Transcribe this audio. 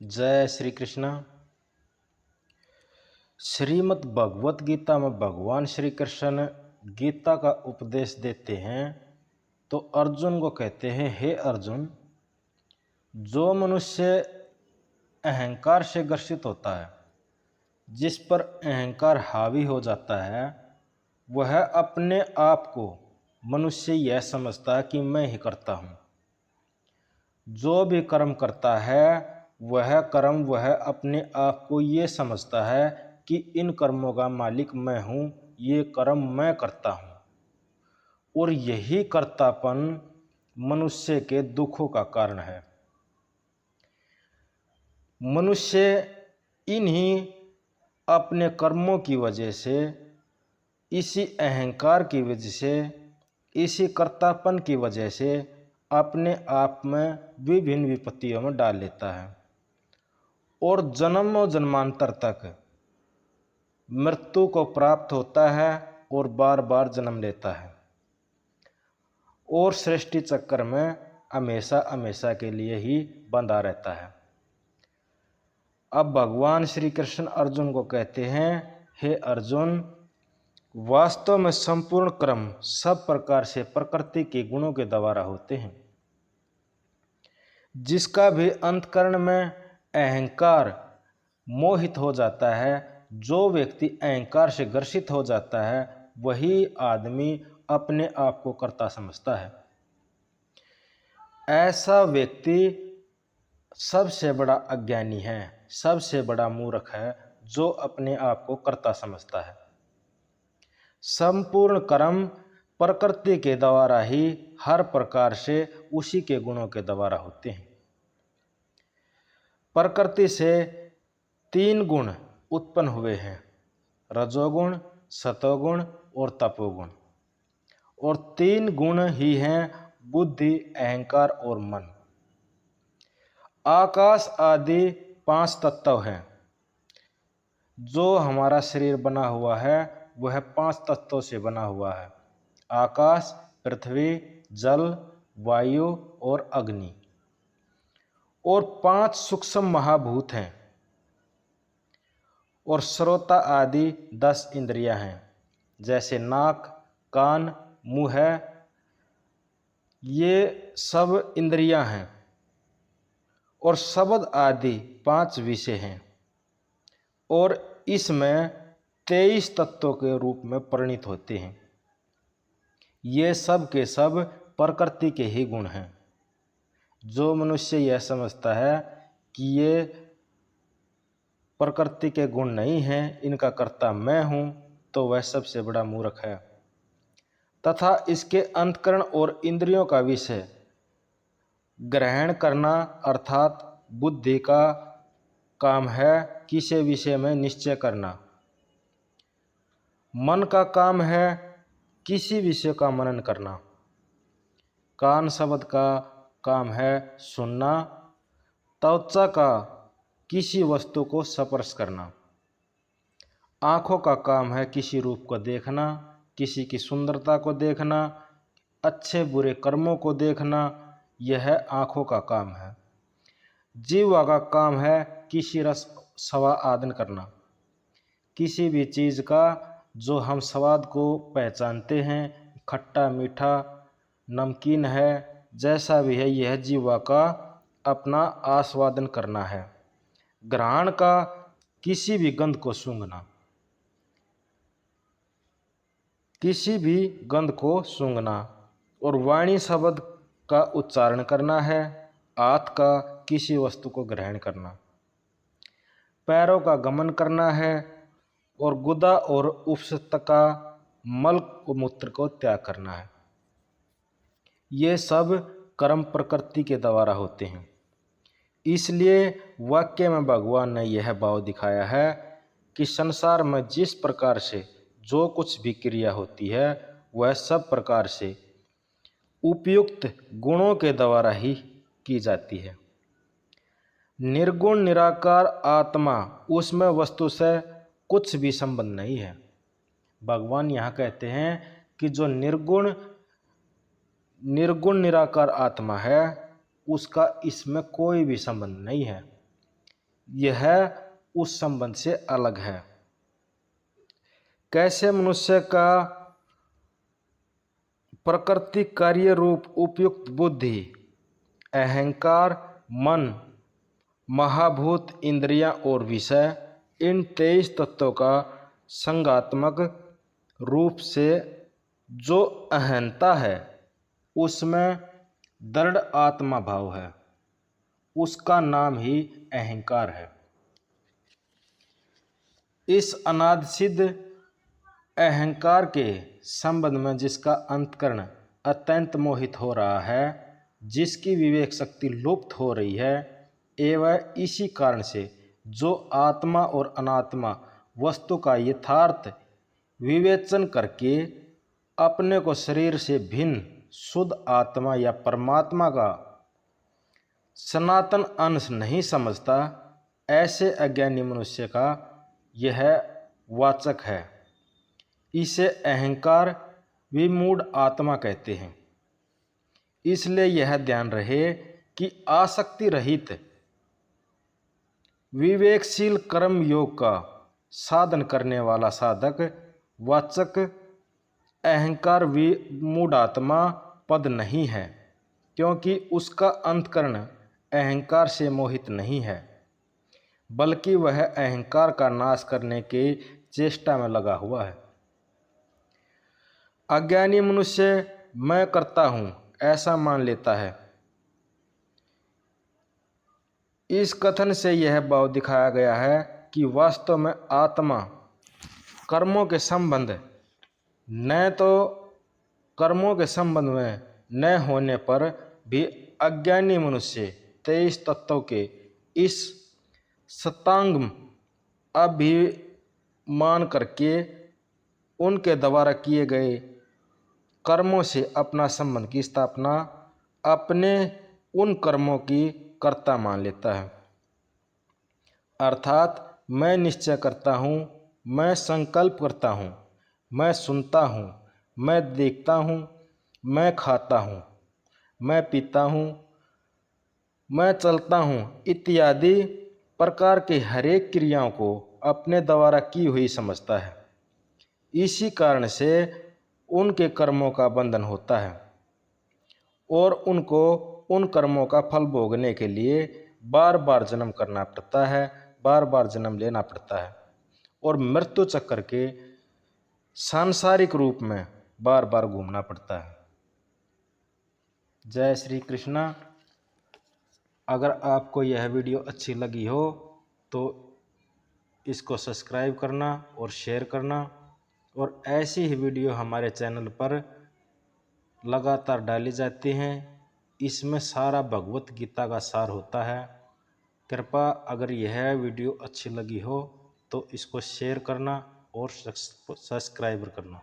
जय श्री कृष्ण। श्रीमद् भगवत गीता में भगवान श्री कृष्ण गीता का उपदेश देते हैं तो अर्जुन को कहते हैं, हे अर्जुन, जो मनुष्य अहंकार से ग्रसित होता है, जिस पर अहंकार हावी हो जाता है, वह अपने आप को मनुष्य यह समझता है कि मैं ही करता हूँ। जो भी कर्म करता है वह अपने आप को ये समझता है कि इन कर्मों का मालिक मैं हूँ, ये कर्म मैं करता हूँ। और यही कर्तापन मनुष्य के दुखों का कारण है। मनुष्य इन्हीं अपने कर्मों की वजह से, इसी अहंकार की वजह से, इसी कर्तापन की वजह से अपने आप में विभिन्न विपत्तियों में डाल लेता है और जन्मों जन्मांतर तक मृत्यु को प्राप्त होता है और बार बार जन्म लेता है और सृष्टि चक्र में हमेशा हमेशा के लिए ही बंधा रहता है। अब भगवान श्री कृष्ण अर्जुन को कहते हैं, हे अर्जुन, वास्तव में संपूर्ण कर्म सब प्रकार से प्रकृति के गुणों के द्वारा होते हैं। जिसका भी अंतकरण में अहंकार मोहित हो जाता है, जो व्यक्ति अहंकार से ग्रसित हो जाता है, वही आदमी अपने आप को कर्ता समझता है। ऐसा व्यक्ति सबसे बड़ा अज्ञानी है, सबसे बड़ा मूर्ख है, जो अपने आप को कर्ता समझता है। संपूर्ण कर्म प्रकृति के द्वारा ही हर प्रकार से उसी के गुणों के द्वारा होते हैं। प्रकृति से 3 गुण उत्पन्न हुए हैं, रजोगुण, सतोगुण और तपोगुण। और 3 गुण ही हैं बुद्धि, अहंकार और मन। आकाश आदि 5 तत्व हैं। जो हमारा शरीर बना हुआ है वह 5 तत्वों से बना हुआ है, आकाश, पृथ्वी, जल, वायु और अग्नि। और 5 सूक्ष्म महाभूत हैं और श्रोता आदि 10 इंद्रियां हैं, जैसे नाक, कान, मुंह है, ये सब इंद्रियां हैं। और शब्द आदि 5 विषय हैं और इसमें 23 तत्वों के रूप में परिणित होते हैं। ये सब के सब प्रकृति के ही गुण हैं। जो मनुष्य यह समझता है कि ये प्रकृति के गुण नहीं हैं, इनका कर्ता मैं हूँ, तो वह सबसे बड़ा मूर्ख है। तथा इसके अंतकरण और इंद्रियों का विषय ग्रहण करना अर्थात बुद्धि का काम है किसी विषय में निश्चय करना। मन का काम है किसी विषय का मनन करना। कान शब्द का काम है सुनना। त्वचा का किसी वस्तु को स्पर्श करना। आँखों का काम है किसी रूप को देखना, किसी की सुंदरता को देखना, अच्छे बुरे कर्मों को देखना, यह आँखों का काम है। जीवा का काम है किसी रस स्वादन करना। किसी भी चीज़ का जो हम स्वाद को पहचानते हैं, खट्टा मीठा नमकीन है, जैसा भी है, यह जीवा का अपना आस्वादन करना है। घ्राण का किसी भी गंध को सूंघना, किसी भी गंध को सूंघना। और वाणी शब्द का उच्चारण करना है। हाथ का किसी वस्तु को ग्रहण करना। पैरों का गमन करना है और गुदा और उपस्थ का मल मूत्र को त्याग करना है। ये सब कर्म प्रकृति के द्वारा होते हैं। इसलिए वाक्य में भगवान ने यह भाव दिखाया है कि संसार में जिस प्रकार से जो कुछ भी क्रिया होती है, वह सब प्रकार से उपयुक्त गुणों के द्वारा ही की जाती है। निर्गुण निराकार आत्मा, उसमें वस्तु से कुछ भी संबंध नहीं है। भगवान यहाँ कहते हैं कि जो निर्गुण निराकार आत्मा है, उसका इसमें कोई भी संबंध नहीं है। यह उस संबंध से अलग है। कैसे मनुष्य का प्राकृतिक कार्य रूप उपयुक्त बुद्धि, अहंकार, मन, महाभूत, इंद्रियां और विषय, इन 23 तत्वों का संगात्मक रूप से जो अहंता है उसमें दृढ़ आत्मा भाव है, उसका नाम ही अहंकार है। इस अनादि सिद्ध अहंकार के संबंध में जिसका अंतःकरण अत्यंत मोहित हो रहा है, जिसकी विवेक शक्ति लुप्त हो रही है, एवं इसी कारण से जो आत्मा और अनात्मा वस्तु का यथार्थ विवेचन करके अपने को शरीर से भिन्न शुद्ध आत्मा या परमात्मा का सनातन अंश नहीं समझता, ऐसे अज्ञानी मनुष्य का यह वाचक है। इसे अहंकार विमूढ़ आत्मा कहते हैं। इसलिए यह ध्यान रहे कि आसक्ति रहित विवेकशील कर्म योग का साधन करने वाला साधक वाचक अहंकार विमूढ़ आत्मा पद नहीं है, क्योंकि उसका अंतःकरण अहंकार से मोहित नहीं है, बल्कि वह अहंकार का नाश करने की चेष्टा में लगा हुआ है। अज्ञानी मनुष्य मैं करता हूं ऐसा मान लेता है। इस कथन से यह भाव दिखाया गया है कि वास्तव में आत्मा कर्मों के संबंध में न होने पर भी अज्ञानी मनुष्य 23 तत्वों के इस सतांग अभिमान करके उनके द्वारा किए गए कर्मों से अपना संबंध की स्थापना अपने उन कर्मों की कर्ता मान लेता है। अर्थात मैं निश्चय करता हूँ, मैं संकल्प करता हूँ, मैं सुनता हूँ, मैं देखता हूँ, मैं खाता हूँ, मैं पीता हूँ, मैं चलता हूँ इत्यादि प्रकार के हरेक क्रियाओं को अपने द्वारा की हुई समझता है। इसी कारण से उनके कर्मों का बंधन होता है और उनको उन कर्मों का फल भोगने के लिए बार बार जन्म करना पड़ता है, बार बार जन्म लेना पड़ता है और मृत्यु चक्र के सांसारिक रूप में बार बार घूमना पड़ता है। जय श्री कृष्णा। अगर आपको यह वीडियो अच्छी लगी हो तो इसको सब्सक्राइब करना और शेयर करना, और ऐसी ही वीडियो हमारे चैनल पर लगातार डाली जाती हैं। इसमें सारा भगवत गीता का सार होता है। कृपया अगर यह वीडियो अच्छी लगी हो तो इसको शेयर करना और सब्सक्राइब करना।